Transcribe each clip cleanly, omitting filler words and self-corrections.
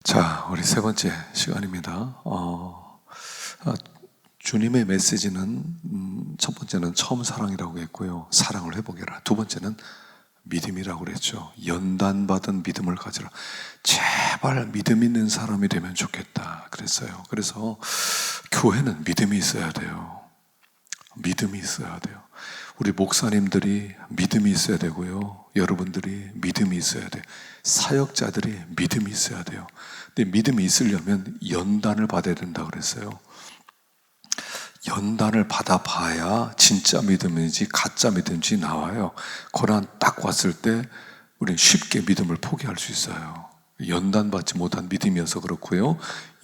자, 우리 세 번째 시간입니다. 주님의 메시지는 첫 번째는 처음 사랑이라고 했고요. 사랑을 회복해라. 두 번째는 믿음이라고 그랬죠. 연단받은 믿음을 가지라. 제발 믿음 있는 사람이 되면 좋겠다 그랬어요. 그래서 교회는 믿음이 있어야 돼요. 믿음이 있어야 돼요. 우리 목사님들이 믿음이 있어야 되고요. 여러분들이 믿음이 있어야 돼요. 사역자들이 믿음이 있어야 돼요. 근데 믿음이 있으려면 연단을 받아야 된다 그랬어요. 연단을 받아봐야 진짜 믿음인지 가짜 믿음인지 나와요. 고난 딱 왔을 때 우리는 쉽게 믿음을 포기할 수 있어요. 연단받지 못한 믿음이어서 그렇고요.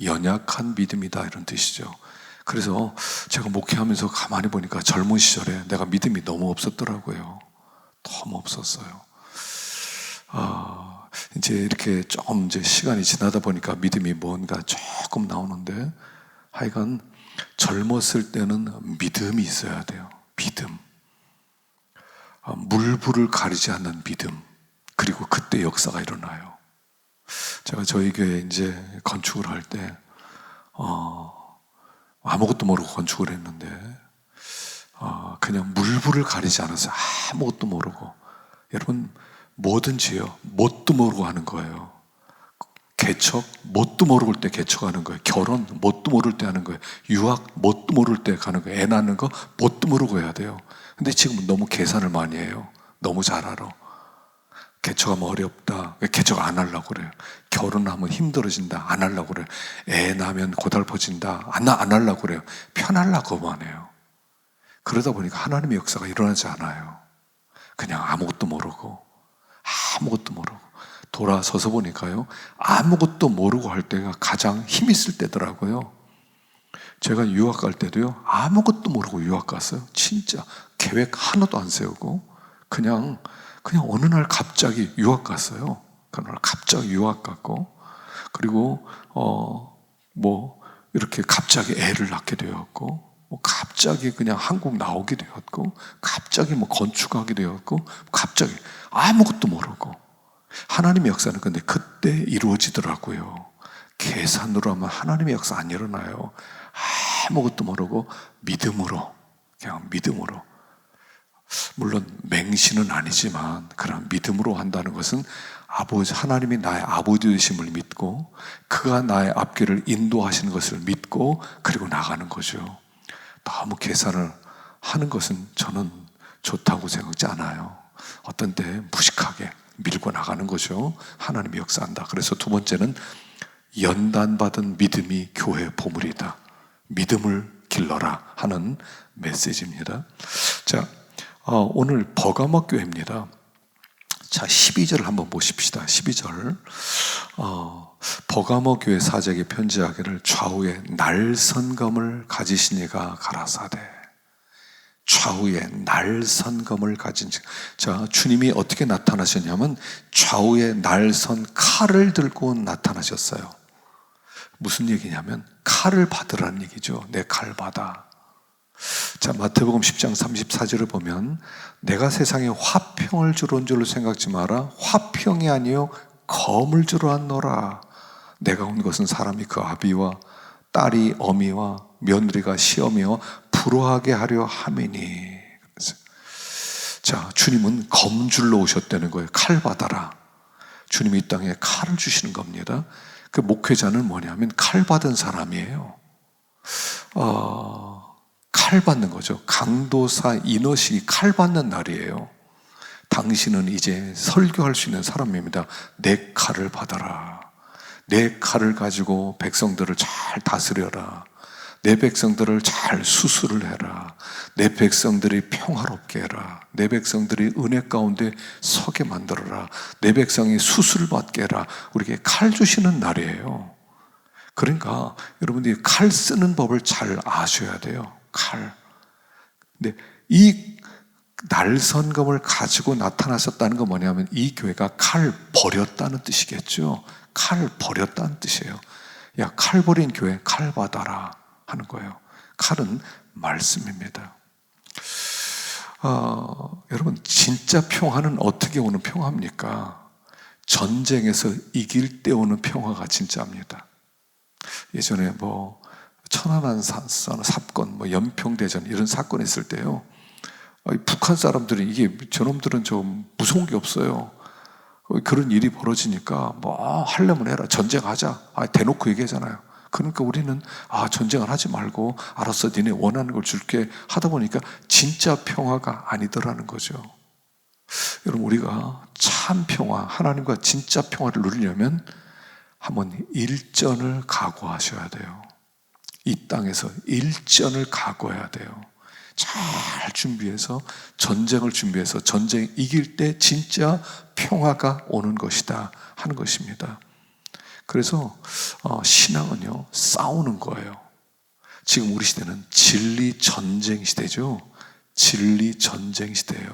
연약한 믿음이다 이런 뜻이죠. 그래서 제가 목회하면서 가만히 보니까 젊은 시절에 내가 믿음이 너무 없었더라고요. 너무 없었어요. 이제 이렇게 좀 이제 시간이 지나다 보니까 믿음이 뭔가 조금 나오는데 하여간 젊었을 때는 믿음이 있어야 돼요. 믿음. 물불을 가리지 않는 믿음. 그리고 그때 역사가 일어나요. 제가 저희 교회 이제 건축을 할 때 아무것도 모르고 건축을 했는데 그냥 물불을 가리지 않아서 아무것도 모르고, 여러분 뭐든지요 뭣도 모르고 하는 거예요. 개척 뭣도 모를 때 개척하는 거예요. 결혼 뭣도 모를 때 하는 거예요. 유학 뭣도 모를 때 가는 거예요. 애 낳는 거 뭣도 모르고 해야 돼요. 근데 지금은 너무 계산을 많이 해요. 너무 잘 알아. 개척하면 어렵다. 개척 안 하려고 그래요. 결혼하면 힘들어진다. 안 하려고 그래요. 애 낳으면 고달퍼진다. 안 하려고 그래요. 편하려고만 해요. 그러다 보니까 하나님의 역사가 일어나지 않아요. 그냥 아무것도 모르고 돌아서서 보니까요, 아무것도 모르고 할 때가 가장 힘 있을 때더라고요. 제가 유학 갈 때도요, 아무것도 모르고 유학 갔어요. 진짜 계획 하나도 안 세우고 그냥 어느 날 갑자기 유학 갔어요. 그날 갑자기 유학 갔고, 그리고 이렇게 갑자기 애를 낳게 되었고, 갑자기 그냥 한국 나오게 되었고, 갑자기 건축하게 되었고, 갑자기 아무것도 모르고. 하나님의 역사는 근데 그때 이루어지더라고요. 계산으로 하면 하나님의 역사 안 일어나요. 아무것도 모르고 믿음으로, 그냥 믿음으로. 물론 맹신은 아니지만 그런 믿음으로 한다는 것은 아버지, 하나님이 나의 아버지 되심을 믿고 그가 나의 앞길을 인도하시는 것을 믿고 그리고 나가는 거죠. 너무 계산을 하는 것은 저는 좋다고 생각하지 않아요. 어떤 때 무식하게 밀고 나가는 거죠. 하나님이 역사한다. 그래서 두 번째는 연단받은 믿음이 교회의 보물이다. 믿음을 길러라 하는 메시지입니다. 자, 오늘 버가모 교회입니다. 자, 12절을 한번 보십시다. 12절. 버가모 교회 사제에게 편지하기를 좌우에 날선검을 가지신 이가 가라사대. 좌우에 날선검을 가진, 자, 주님이 어떻게 나타나셨냐면 좌우에 날선 칼을 들고 나타나셨어요. 무슨 얘기냐면 칼을 받으라는 얘기죠. 내 칼 받아. 자, 마태복음 10장 34절을 보면 내가 세상에 화평을 주러 온 줄로 생각지 마라. 화평이 아니요 검을 주러 왔노라. 내가 온 것은 사람이 그 아비와 딸이 어미와 며느리가 시어미와 불화하게 하려 함이니. 자, 주님은 검줄로 오셨다는 거예요. 칼 받아라. 주님이 이 땅에 칼을 주시는 겁니다. 그 목회자는 뭐냐면 칼 받은 사람이에요. 칼 받는 거죠. 강도사 인허식이 칼 받는 날이에요. 당신은 이제 설교할 수 있는 사람입니다. 내 칼을 받아라. 내 칼을 가지고 백성들을 잘 다스려라. 내 백성들을 잘 수술을 해라. 내 백성들이 평화롭게 해라. 내 백성들이 은혜 가운데 서게 만들어라. 내 백성이 수술을 받게 해라. 우리에게 칼 주시는 날이에요. 그러니까 여러분들이 칼 쓰는 법을 잘 아셔야 돼요. 칼. 근데 이 날선검을 가지고 나타나셨다는 건 뭐냐면 이 교회가 칼 버렸다는 뜻이겠죠. 칼 버렸다는 뜻이에요. 야, 칼 버린 교회 칼 받아라 하는 거예요. 칼은 말씀입니다. 여러분, 진짜 평화는 어떻게 오는 평화입니까? 전쟁에서 이길 때 오는 평화가 진짜입니다. 예전에 천안함 사건, 연평대전 이런 사건이 있을 때요, 북한 사람들이 이게 저놈들은 좀 무서운 게 없어요. 그런 일이 벌어지니까 하려면 해라, 전쟁하자, 대놓고 얘기하잖아요. 그러니까 우리는 전쟁을 하지 말고 알았어, 니네 원하는 걸 줄게 하다 보니까 진짜 평화가 아니더라는 거죠. 여러분, 우리가 참 평화, 하나님과 진짜 평화를 누리려면 한번 일전을 각오하셔야 돼요. 이 땅에서 일전을 각오해야 돼요. 잘 준비해서, 전쟁을 준비해서 전쟁 이길 때 진짜 평화가 오는 것이다 하는 것입니다. 그래서 신앙은요, 싸우는 거예요. 지금 우리 시대는 진리 전쟁 시대죠. 진리 전쟁 시대예요.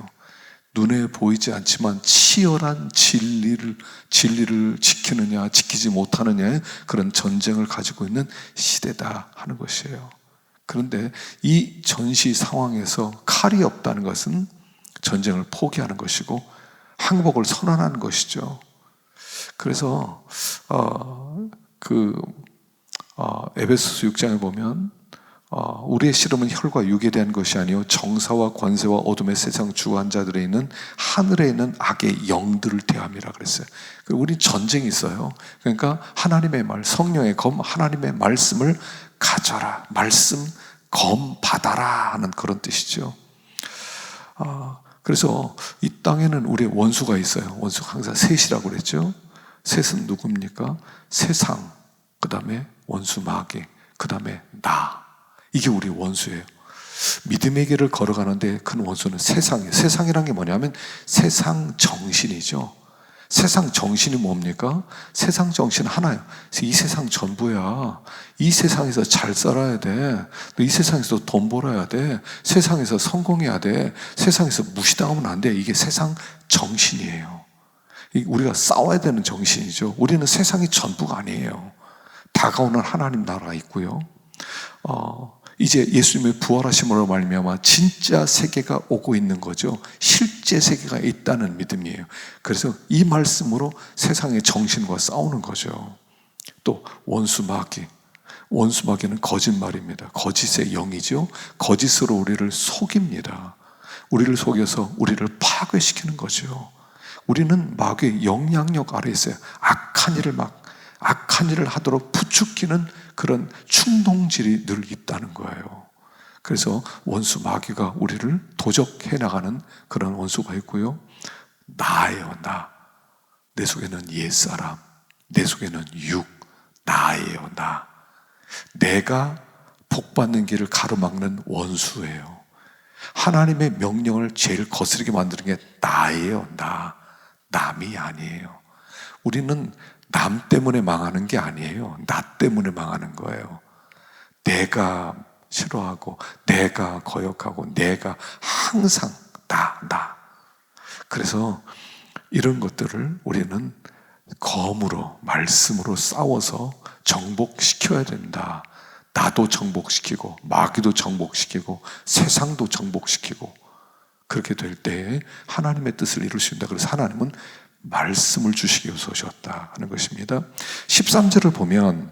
눈에 보이지 않지만 치열한 진리를 지키느냐 지키지 못하느냐의 그런 전쟁을 가지고 있는 시대다 하는 것이에요. 그런데 이 전시 상황에서 칼이 없다는 것은 전쟁을 포기하는 것이고 항복을 선언하는 것이죠. 그래서 에베소서 6장에 보면 우리의 씨름은 혈과 육에 대한 것이 아니요 정사와 권세와 어둠의 세상 주관 자들에 있는 하늘에 있는 악의 영들을 대함이라 그랬어요. 우리 전쟁이 있어요. 그러니까 하나님의 말, 성령의 검, 하나님의 말씀을 가져라, 말씀 검 받아라 하는 그런 뜻이죠. 그래서 이 땅에는 우리의 원수가 있어요. 원수가 항상 셋이라고 그랬죠. 셋은 누굽니까? 세상, 그 다음에 원수 마귀, 그 다음에 나. 이게 우리 원수예요. 믿음의 길을 걸어가는데 큰 원수는 세상이에요. 세상이란 게 뭐냐면 세상 정신이죠. 세상 정신이 뭡니까? 세상 정신 하나예요. 이 세상 전부야. 이 세상에서 잘 살아야 돼. 이 세상에서 돈 벌어야 돼. 세상에서 성공해야 돼. 세상에서 무시당하면 안 돼. 이게 세상 정신이에요. 우리가 싸워야 되는 정신이죠. 우리는 세상이 전부가 아니에요. 다가오는 하나님 나라가 있고요. 이제 예수님의 부활하심으로 말미암아 진짜 세계가 오고 있는 거죠. 실제 세계가 있다는 믿음이에요. 그래서 이 말씀으로 세상의 정신과 싸우는 거죠. 또 원수 마귀. 원수 마귀는 거짓말입니다. 거짓의 영이죠. 거짓으로 우리를 속입니다. 우리를 속여서 우리를 파괴시키는 거죠. 우리는 마귀의 영향력 아래에 있어요. 악한 일을 하도록 부추기는 그런 충동질이 늘 있다는 거예요. 그래서 원수 마귀가 우리를 도적해 나가는 그런 원수가 있고요. 나예요, 나. 내 속에는 옛사람, 내 속에는 육, 나예요, 나. 내가 복받는 길을 가로막는 원수예요. 하나님의 명령을 제일 거스르게 만드는 게 나예요, 나. 남이 아니에요. 우리는 남 때문에 망하는 게 아니에요. 나 때문에 망하는 거예요. 내가 싫어하고, 내가 거역하고, 내가 항상 나. 그래서 이런 것들을 우리는 검으로, 말씀으로 싸워서 정복시켜야 된다. 나도 정복시키고, 마귀도 정복시키고, 세상도 정복시키고, 그렇게 될 때 하나님의 뜻을 이룰 수 있다. 그래서 하나님은 말씀을 주시기 위해서 오셨다 하는 것입니다. 13절을 보면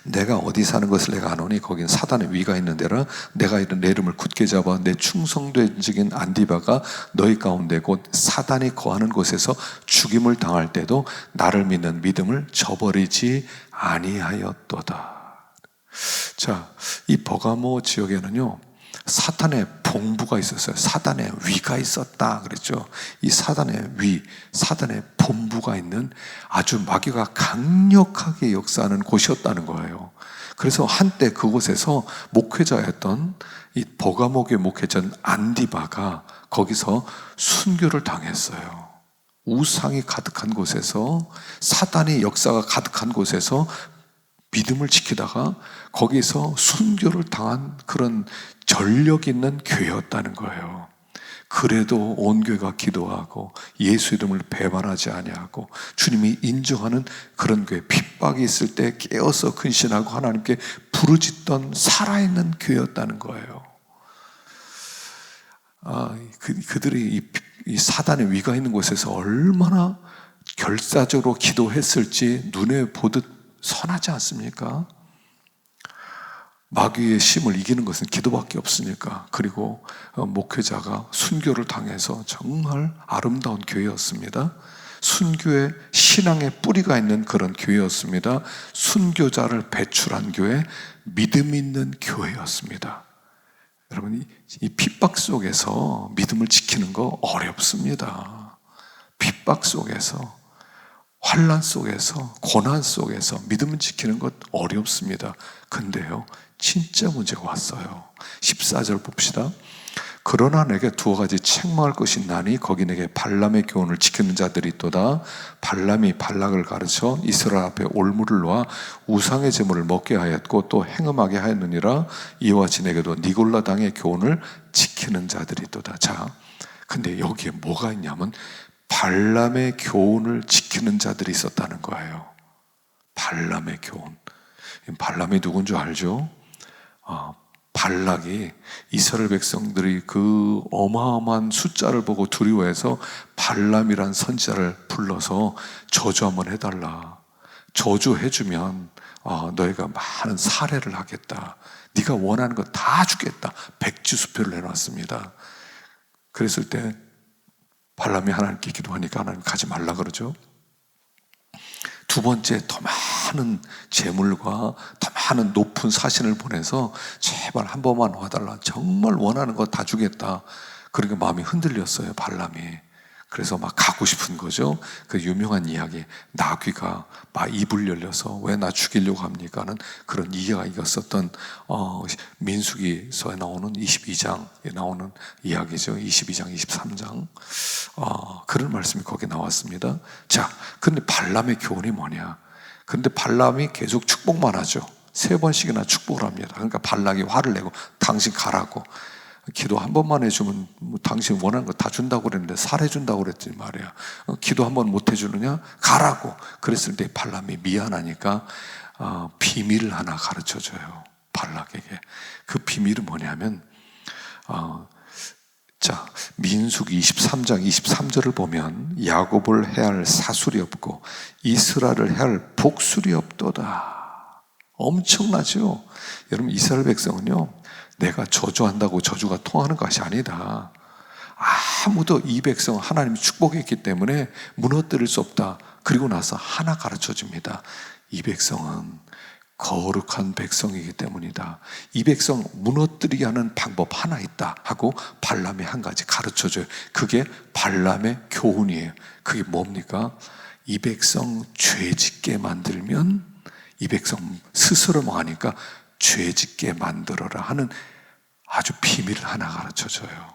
내가 어디 사는 것을 내가 아노니 거긴 사단의 위가 있는 데라 내가 내 이름을 굳게 잡아 내 충성된 적인 안디바가 너희 가운데 곧 사단이 거하는 곳에서 죽임을 당할 때도 나를 믿는 믿음을 저버리지 아니하였도다. 자, 이 버가모 지역에는요 사탄의 본부가 있었어요. 사단의 위가 있었다 그랬죠. 이 사단의 위, 사단의 본부가 있는 아주 마귀가 강력하게 역사하는 곳이었다는 거예요. 그래서 한때 그곳에서 목회자였던 이 버가모교의 목회자는 안디바가 거기서 순교를 당했어요. 우상이 가득한 곳에서, 사단의 역사가 가득한 곳에서 믿음을 지키다가 거기서 순교를 당한 그런 전력 있는 교회였다는 거예요. 그래도 온 교회가 기도하고 예수 이름을 배반하지 아니하고 주님이 인정하는 그런 교회, 핍박이 있을 때 깨어서 근신하고 하나님께 부르짖던 살아있는 교회였다는 거예요. 그들이 이 사단의 위가 있는 곳에서 얼마나 결사적으로 기도했을지 눈에 보듯 선하지 않습니까? 마귀의 심을 이기는 것은 기도밖에 없으니까. 그리고 목회자가 순교를 당해서 정말 아름다운 교회였습니다. 순교의 신앙의 뿌리가 있는 그런 교회였습니다. 순교자를 배출한 교회, 믿음 있는 교회였습니다. 여러분, 이 핍박 속에서 믿음을 지키는 거 어렵습니다. 핍박 속에서, 환난 속에서, 고난 속에서 믿음을 지키는 것 어렵습니다. 근데요, 진짜 문제가 왔어요. 14절 봅시다. 그러나 내게 두어 가지 책망할 것이 있나니 거기 내게 발람의 교훈을 지키는 자들이 있도다. 발람이 발락을 가르쳐 이스라엘 앞에 올무를 놓아 우상의 제물을 먹게 하였고 또 행음하게 하였느니라. 이와 같이 내게도 니골라 당의 교훈을 지키는 자들이 있도다. 자, 근데 여기에 뭐가 있냐면 발람의 교훈을 지키는 자들이 있었다는 거예요. 발람의 교훈. 발람이 누군 줄 알죠? 발락이 이스라엘 백성들이 그 어마어마한 숫자를 보고 두려워해서 발람이란 선지자를 불러서 저주 한번 해달라. 저주해주면 너희가 많은 살해를 하겠다. 네가 원하는 거 다 주겠다. 백지수표를 내놨습니다. 그랬을 때 발람이 하나님께 기도하니까 하나님 가지 말라 그러죠. 두 번째, 더 많은 재물과 더 많은 높은 사신을 보내서 제발 한 번만 와달라. 정말 원하는 거 다 주겠다. 그러니까 마음이 흔들렸어요, 발람이. 그래서 막 가고 싶은 거죠. 그 유명한 이야기, 나귀가 막 입을 열려서 왜 나 죽이려고 합니까는 그런 이야기가 있었던 민수기서에 나오는 22장에 나오는 이야기죠. 22장, 23장. 그런 말씀이 거기 나왔습니다. 자, 근데 발람의 교훈이 뭐냐? 근데 발람이 계속 축복만 하죠. 3번씩이나 축복을 합니다. 그러니까 발락이 화를 내고 당신 가라고. 기도 한 번만 해주면 당신 원하는 거 다 준다고 그랬는데 살해준다고 그랬지 말이야. 기도 한 번 못 해주느냐? 가라고. 그랬을 때 발람이 미안하니까 비밀을 하나 가르쳐줘요. 발락에게. 그 비밀은 뭐냐면 자, 민수기 23장 23절을 보면 야곱을 해할 사술이 없고 이스라엘을 해할 복술이 없도다. 엄청나죠? 여러분, 이스라엘 백성은요, 내가 저주한다고 저주가 통하는 것이 아니다. 아무도 이 백성 하나님이 축복했기 때문에 무너뜨릴 수 없다. 그리고 나서 하나 가르쳐 줍니다. 이 백성은 거룩한 백성이기 때문이다. 이 백성 무너뜨리게 하는 방법 하나 있다 하고 발람이 한 가지 가르쳐 줘요. 그게 발람의 교훈이에요. 그게 뭡니까? 이 백성 죄짓게 만들면 이 백성 스스로 망하니까 죄짓게 만들어라 하는 아주 비밀을 하나 가르쳐줘요.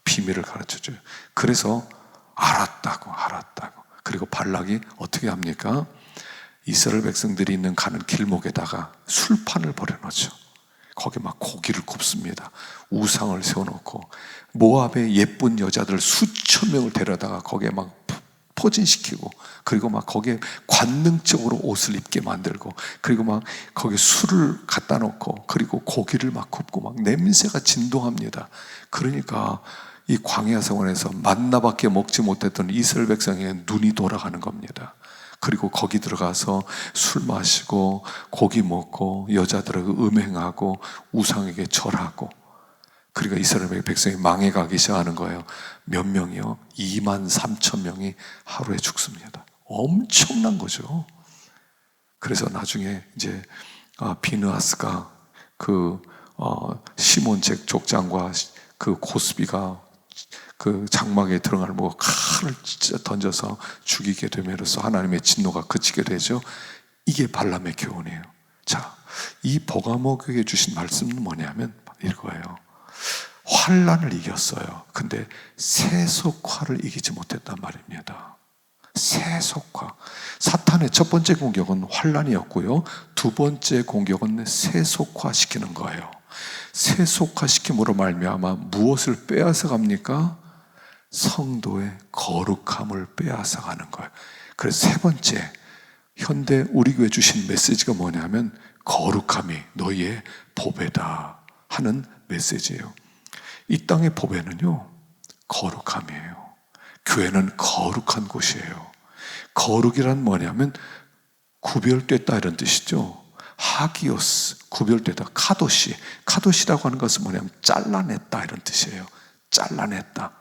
비밀을 가르쳐줘요. 그래서 알았다고. 그리고 발락이 어떻게 합니까? 이스라엘 백성들이 있는 가는 길목에다가 술판을 벌여놓죠. 거기 막 고기를 굽습니다. 우상을 세워놓고 모압의 예쁜 여자들 수천 명을 데려다가 거기에 막 포진시키고, 그리고 막 거기에 관능적으로 옷을 입게 만들고, 그리고 막 거기에 술을 갖다 놓고, 그리고 고기를 막 굽고 막 냄새가 진동합니다. 그러니까 이 광야 생활에서 만나밖에 먹지 못했던 이스라엘 백성의 눈이 돌아가는 겁니다. 그리고 거기 들어가서 술 마시고 고기 먹고 여자들하고 음행하고 우상에게 절하고, 그러니까 이스라엘 백성이 망해가기 시작하는 거예요. 몇 명이요? 23,000명이 하루에 죽습니다. 엄청난 거죠. 그래서 나중에 이제 비느하스가 그 시몬 족장과 그 고스비가 그 장막에 들어가는 뭐 칼을 진짜 던져서 죽이게 됨으로써 하나님의 진노가 그치게 되죠. 이게 발람의 교훈이에요. 자, 이 버가모교에 주신 말씀은 뭐냐면 이거예요. 환난을 이겼어요. 근데 세속화를 이기지 못했단 말입니다. 세속화. 사탄의 첫 번째 공격은 환난이었고요. 두 번째 공격은 세속화시키는 거예요. 세속화시킴으로 말미암아 무엇을 빼앗아 갑니까? 성도의 거룩함을 빼앗아 가는 거예요. 그래서 세 번째, 현대 우리 교회 주신 메시지가 뭐냐면 거룩함이 너희의 보배다 하는 메시지예요. 이 땅의 보배는요, 거룩함이에요. 교회는 거룩한 곳이에요. 거룩이란 뭐냐면 구별됐다 이런 뜻이죠. 하기오스, 구별되다. 카도시, 카도시라고 하는 것은 뭐냐면 잘라냈다 이런 뜻이에요. 잘라냈다.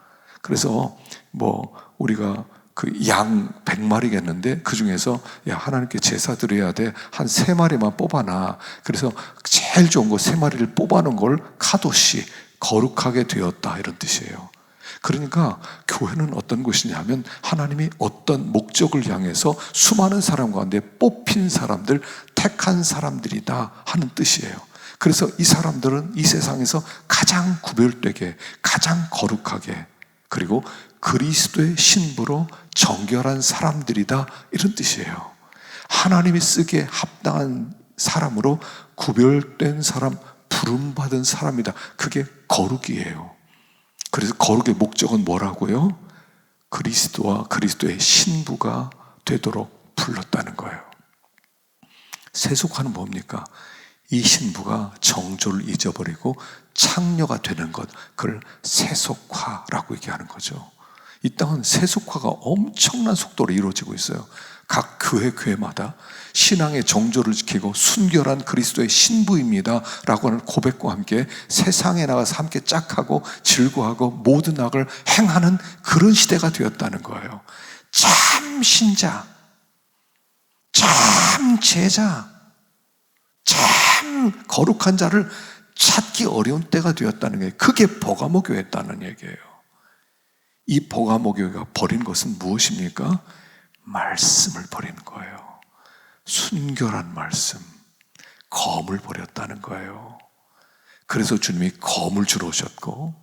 그래서 뭐 우리가 그 양 100마리겠는데 그 중에서 야 하나님께 제사 드려야 돼. 한 3마리만 뽑아놔. 그래서 제일 좋은 거 3마리를 뽑아놓은 걸 카도시, 거룩하게 되었다 이런 뜻이에요. 그러니까 교회는 어떤 곳이냐면 하나님이 어떤 목적을 향해서 수많은 사람 가운데 뽑힌 사람들, 택한 사람들이다 하는 뜻이에요. 그래서 이 사람들은 이 세상에서 가장 구별되게, 가장 거룩하게, 그리고 그리스도의 신부로 정결한 사람들이다 이런 뜻이에요. 하나님이 쓰기에 합당한 사람으로 구별된 사람, 부름받은 사람이다. 그게 거룩이에요. 그래서 거룩의 목적은 뭐라고요? 그리스도와 그리스도의 신부가 되도록 불렀다는 거예요. 세속화는 뭡니까? 이 신부가 정조를 잊어버리고 창녀가 되는 것, 그걸 세속화라고 얘기하는 거죠. 이 땅은 세속화가 엄청난 속도로 이루어지고 있어요. 각 교회마다 신앙의 정조를 지키고 순결한 그리스도의 신부입니다 라고 하는 고백과 함께 세상에 나가서 함께 짝하고 즐거워하고 모든 악을 행하는 그런 시대가 되었다는 거예요. 참 신자, 참 제자, 참 거룩한 자를 찾기 어려운 때가 되었다는 게, 그게 버가모 교회였다는 얘기예요. 이 버가모 교회가 버린 것은 무엇입니까? 말씀을 버리는 거예요. 순결한 말씀, 검을 버렸다는 거예요. 그래서 주님이 검을 주러 오셨고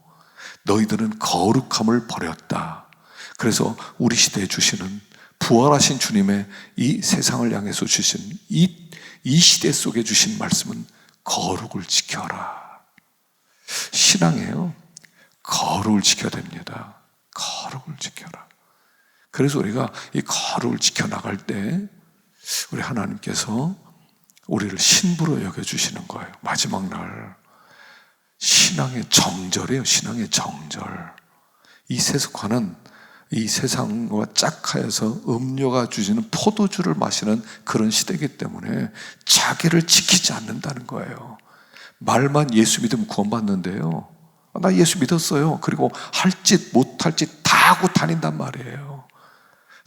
너희들은 거룩함을 버렸다. 그래서 우리 시대에 주시는 부활하신 주님의 이 세상을 향해서 주신 이 시대 속에 주신 말씀은 거룩을 지켜라. 신앙이에요. 거룩을 지켜야 됩니다. 거룩을 지켜라. 그래서 우리가 이 거룩을 지켜나갈 때 우리 하나님께서 우리를 신부로 여겨주시는 거예요. 마지막 날 신앙의 정절이에요. 신앙의 정절. 이 세속화는 이 세상과 짝하여서 음료가 주시는 포도주를 마시는 그런 시대이기 때문에 자기를 지키지 않는다는 거예요. 말만 예수 믿으면 구원받는데요, 나 예수 믿었어요. 그리고 할 짓 못할 짓 다 하고 다닌단 말이에요.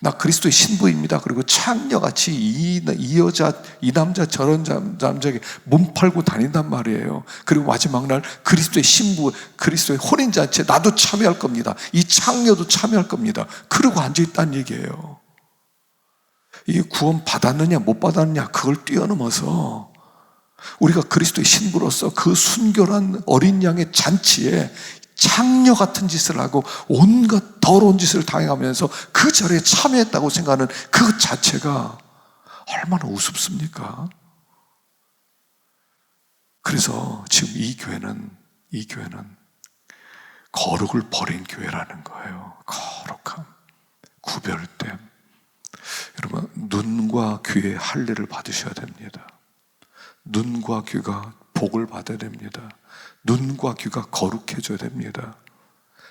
나 그리스도의 신부입니다. 그리고 창녀같이 이 여자, 이 남자, 저런 남자에게 몸 팔고 다닌단 말이에요. 그리고 마지막 날 그리스도의 신부, 그리스도의 혼인잔치에 나도 참여할 겁니다. 이 창녀도 참여할 겁니다. 그러고 앉아있다는 얘기예요. 이게 구원 받았느냐 못 받았느냐 그걸 뛰어넘어서 우리가 그리스도의 신부로서 그 순결한 어린 양의 잔치에 창녀 같은 짓을 하고 온갖 더러운 짓을 당해가면서 그 자리에 참여했다고 생각하는 그 자체가 얼마나 우습습니까? 그래서 지금 이 교회는 거룩을 버린 교회라는 거예요. 거룩함, 구별됨. 여러분, 눈과 귀의 할례를 받으셔야 됩니다. 눈과 귀가 복을 받아야 됩니다. 눈과 귀가 거룩해져야 됩니다.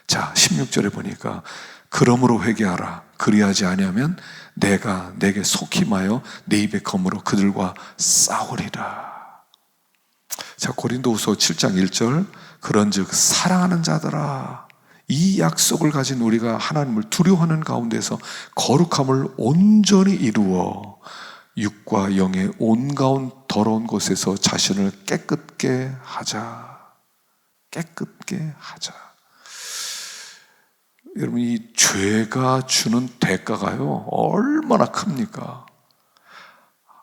자, 16절에 보니까 그러므로 회개하라. 그리하지 아니하면 내가 내게 속임하여 내 입의 검으로 그들과 싸우리라. 자, 고린도후서 7장 1절, 그런즉 사랑하는 자들아, 이 약속을 가진 우리가 하나님을 두려워하는 가운데서 거룩함을 온전히 이루어 육과 영의 온가운 더러운 곳에서 자신을 깨끗게 하자. 깨끗게 하자. 여러분, 이 죄가 주는 대가가요 얼마나 큽니까?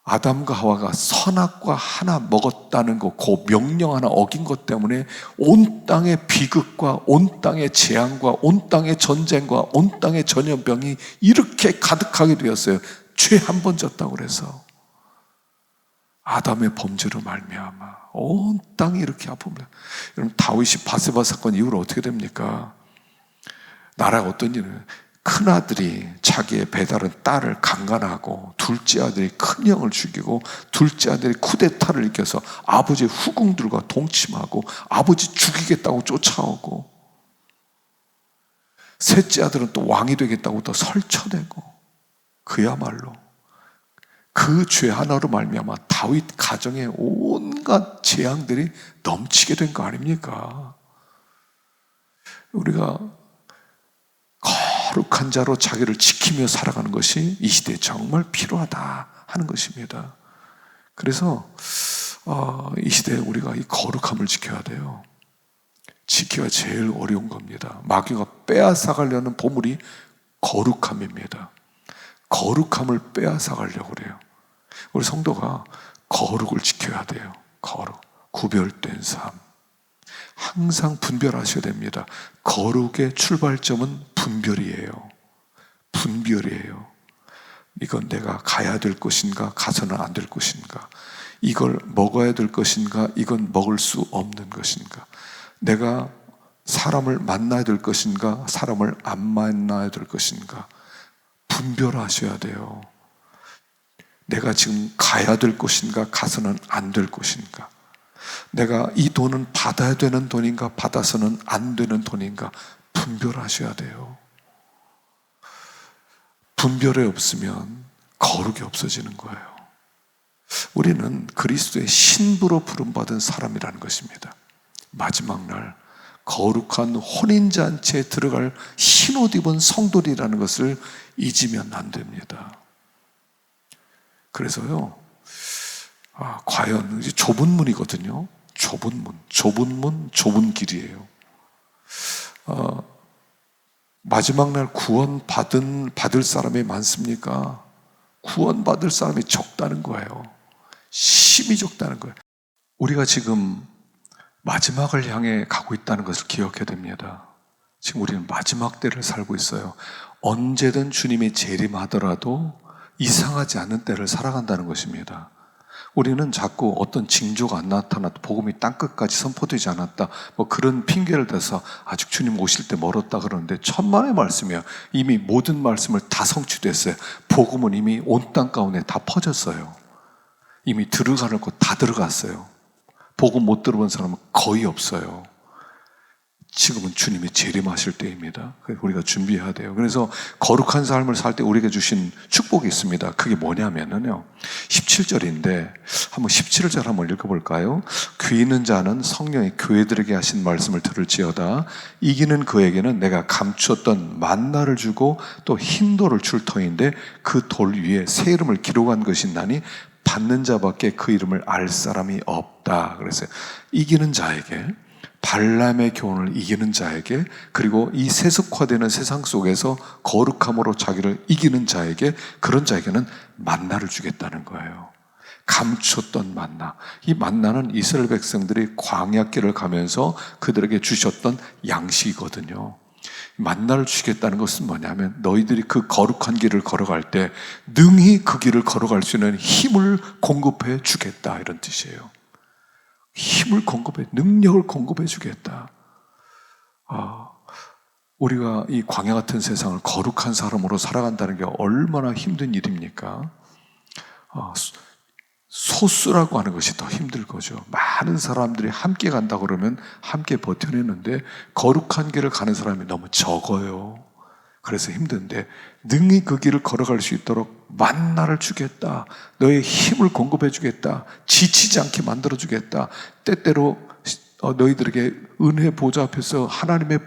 아담과 하와가 선악과 하나 먹었다는 거, 그 명령 하나 어긴 것 때문에 온 땅의 비극과 온 땅의 재앙과 온 땅의 전쟁과 온 땅의 전염병이 이렇게 가득하게 되었어요. 죄 한 번 졌다고 그래서. 아담의 범죄로 말미암아 온 땅이 이렇게 아픕니다. 여러분, 다윗이 바세바 사건 이후로 어떻게 됩니까? 나라가 어떤 일이에요? 큰아들이 자기의 배다른 딸을 강간하고 둘째 아들이 큰형을 죽이고 둘째 아들이 쿠데타를 일으켜서 아버지의 후궁들과 동침하고 아버지 죽이겠다고 쫓아오고 셋째 아들은 또 왕이 되겠다고 또 설쳐대고 그야말로 그 죄 하나로 말미암아 다윗 가정에 온갖 재앙들이 넘치게 된 거 아닙니까? 우리가 거룩한 자로 자기를 지키며 살아가는 것이 이 시대에 정말 필요하다 하는 것입니다. 그래서 이 시대에 우리가 이 거룩함을 지켜야 돼요. 지키기가 제일 어려운 겁니다. 마귀가 빼앗아가려는 보물이 거룩함입니다. 거룩함을 빼앗아가려고 그래요. 우리 성도가 거룩을 지켜야 돼요. 거룩, 구별된 삶. 항상 분별하셔야 됩니다. 거룩의 출발점은 분별이에요. 분별이에요. 이건 내가 가야 될 것인가, 가서는 안 될 것인가. 이걸 먹어야 될 것인가, 이건 먹을 수 없는 것인가. 내가 사람을 만나야 될 것인가, 사람을 안 만나야 될 것인가. 분별하셔야 돼요. 내가 지금 가야 될 것인가, 가서는 안 될 것인가. 내가 이 돈은 받아야 되는 돈인가, 받아서는 안 되는 돈인가. 분별하셔야 돼요. 분별이 없으면 거룩이 없어지는 거예요. 우리는 그리스도의 신부로 부름받은 사람이라는 것입니다. 마지막 날 거룩한 혼인잔치에 들어갈 흰옷 입은 성도리라는 것을 잊으면 안 됩니다. 그래서요, 과연 이제 좁은 문이거든요. 좁은 문, 좁은 문, 좁은 길이에요. 마지막 날 받을 사람이 많습니까? 구원받을 사람이 적다는 거예요. 심히 적다는 거예요. 우리가 지금 마지막을 향해 가고 있다는 것을 기억해야 됩니다. 지금 우리는 마지막 때를 살고 있어요. 언제든 주님이 재림하더라도 이상하지 않은 때를 살아간다는 것입니다. 우리는 자꾸 어떤 징조가 안 나타났다, 복음이 땅끝까지 선포되지 않았다, 뭐 그런 핑계를 대서 아직 주님 오실 때 멀었다 그러는데 천만의 말씀이야. 이미 모든 말씀을 다 성취됐어요. 복음은 이미 온 땅 가운데 다 퍼졌어요. 이미 들어가는 곳 다 들어갔어요. 복음 못 들어본 사람은 거의 없어요. 지금은 주님이 재림하실 때입니다. 우리가 준비해야 돼요. 그래서 거룩한 삶을 살 때 우리에게 주신 축복이 있습니다. 그게 뭐냐면요, 17절인데 한번 17절 한번 읽어볼까요? 귀 있는 자는 성령이 교회들에게 하신 말씀을 들을지어다. 이기는 그에게는 내가 감추었던 만나를 주고 또 흰 돌을 줄 터인데 그 돌 위에 새 이름을 기록한 것이 나니 받는 자밖에 그 이름을 알 사람이 없다. 그래서 이기는 자에게, 발람의 교훈을 이기는 자에게, 그리고 이 세속화되는 세상 속에서 거룩함으로 자기를 이기는 자에게, 그런 자에게는 만나를 주겠다는 거예요. 감췄던 만나. 이 만나는 이스라엘 백성들이 광야길을 가면서 그들에게 주셨던 양식이거든요. 만나를 주겠다는 것은 뭐냐면 너희들이 그 거룩한 길을 걸어갈 때 능히 그 길을 걸어갈 수 있는 힘을 공급해 주겠다, 이런 뜻이에요. 힘을 공급해, 능력을 공급해 주겠다. 우리가 이 광야 같은 세상을 거룩한 사람으로 살아간다는 게 얼마나 힘든 일입니까? 소수라고 하는 것이 더 힘들 거죠. 많은 사람들이 함께 간다 그러면 함께 버텨내는데 거룩한 길을 가는 사람이 너무 적어요. 그래서 힘든데 능히 그 길을 걸어갈 수 있도록 만나를 주겠다. 너의 힘을 공급해 주겠다. 지치지 않게 만들어 주겠다. 때때로 너희들에게 은혜 보좌 앞에서 하나님의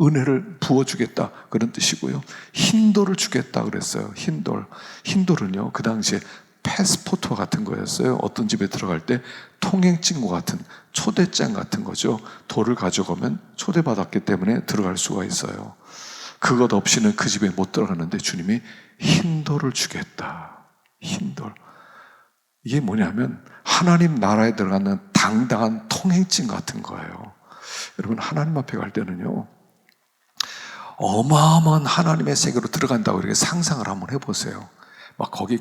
은혜를 부어주겠다, 그런 뜻이고요. 흰돌을 주겠다 그랬어요. 흰돌은요, 그 당시에 패스포트와 같은 거였어요. 어떤 집에 들어갈 때 통행증과 같은, 초대장 같은 거죠. 돌을 가져가면 초대받았기 때문에 들어갈 수가 있어요. 그것 없이는 그 집에 못 들어가는데 주님이 흰돌을 주겠다. 흰돌. 이게 뭐냐면 하나님 나라에 들어가는 당당한 통행증 같은 거예요. 여러분, 하나님 앞에 갈 때는요, 어마어마한 하나님의 세계로 들어간다고 이렇게 상상을 한번 해보세요. 막 거기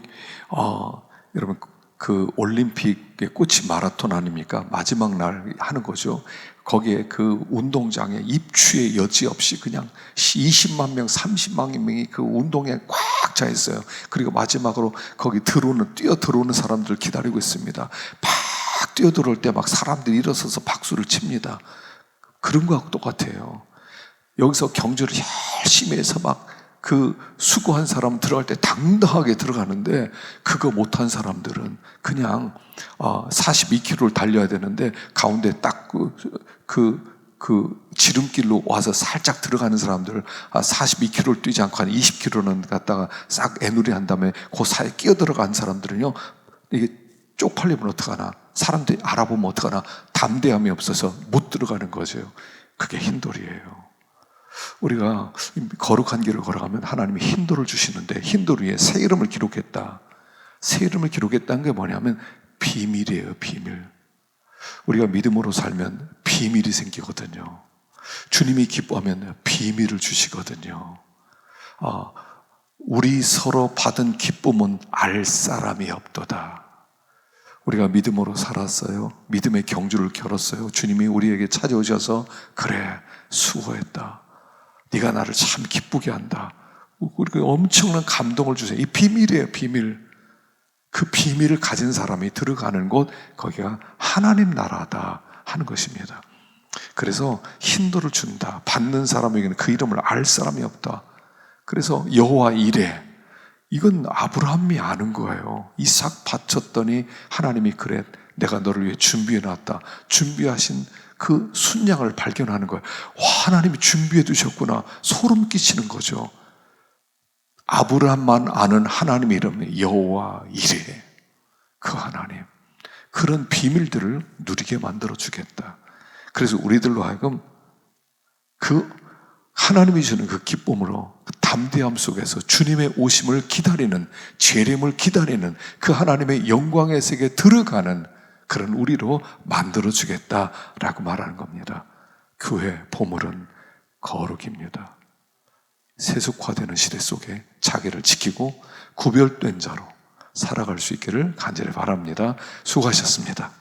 여러분, 그 올림픽의 꽃이 마라톤 아닙니까? 마지막 날 하는 거죠. 거기에 그 운동장에 입추의 여지 없이 그냥 20만 명, 30만 명이 그 운동에 꽉 차 있어요. 그리고 마지막으로 거기 뛰어 들어오는 사람들 기다리고 있습니다. 막 뛰어 들어올 때 막 사람들이 일어서서 박수를 칩니다. 그런 거하고 똑같아요. 여기서 경주를 열심히 해서 막 그 수고한 사람 들어갈 때 당당하게 들어가는데, 그거 못한 사람들은 그냥 42km를 달려야 되는데 가운데 딱 그 지름길로 와서 살짝 들어가는 사람들, 42km를 뛰지 않고 한 20km는 갔다가 싹 애누리 한 다음에 그 사이에 끼어 들어간 사람들은요, 이게 쪽팔리면 어떡하나, 사람들이 알아보면 어떡하나, 담대함이 없어서 못 들어가는 거죠. 그게 흰돌이에요. 우리가 거룩한 길을 걸어가면 하나님이 흰돌을 주시는데, 흰돌 위에 새 이름을 기록했다. 새 이름을 기록했다는 게 뭐냐면 비밀이에요. 비밀. 우리가 믿음으로 살면 비밀이 생기거든요. 주님이 기뻐하면 비밀을 주시거든요. 우리 서로 받은 기쁨은 알 사람이 없도다. 우리가 믿음으로 살았어요. 믿음의 경주를 겨뤘어요. 주님이 우리에게 찾아오셔서, 그래, 수고했다. 네가 나를 참 기쁘게 한다. 우리가 엄청난 감동을 주세요. 이 비밀이에요. 비밀. 그 비밀을 가진 사람이 들어가는 곳, 거기가 하나님 나라다 하는 것입니다. 그래서 흰돌을 준다. 받는 사람에게는 그 이름을 알 사람이 없다. 그래서 여호와 이레, 이건 아브라함이 아는 거예요. 이삭 바쳤더니 하나님이, 그래, 내가 너를 위해 준비해놨다. 준비하신 그 순양을 발견하는 거예요. 와, 하나님이 준비해 두셨구나. 소름 끼치는 거죠. 아브라함만 아는 하나님의 이름이 여호와 이레. 그 하나님, 그런 비밀들을 누리게 만들어 주겠다. 그래서 우리들로 하여금 그 하나님이 주는 그 기쁨으로, 그 담대함 속에서 주님의 오심을 기다리는, 재림을 기다리는 그 하나님의 영광의 세계에 들어가는 그런 우리로 만들어 주겠다라고 말하는 겁니다. 교회 보물은 거룩입니다. 세속화되는 시대 속에 자기를 지키고 구별된 자로 살아갈 수 있기를 간절히 바랍니다. 수고하셨습니다.